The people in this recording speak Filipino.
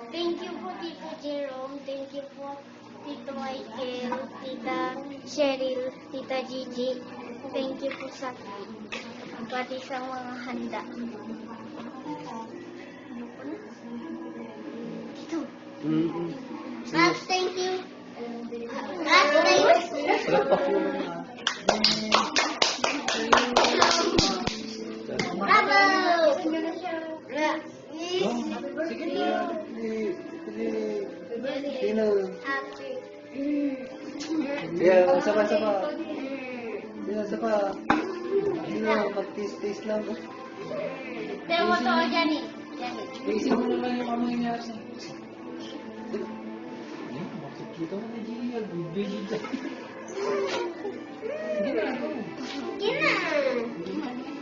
Thank you po, Tito Jerome. Thank you po, Tito Michael, Tita Cheryl, Tita Gigi. Thank you po sa pati sa mga handa. Tito. Pops, thank you. Pops, thank you. Palakpak mo naman. Bravo! Sige na. Sino? Happy. Yeah, sapa. Yeah, sapa. Sino? Mag-taste lang. Pero mo to, Janet. Isip mo naman yung ano nangyari sa'yo. Makikita mo na Gia. Bibili dyan. Sige na. Gina!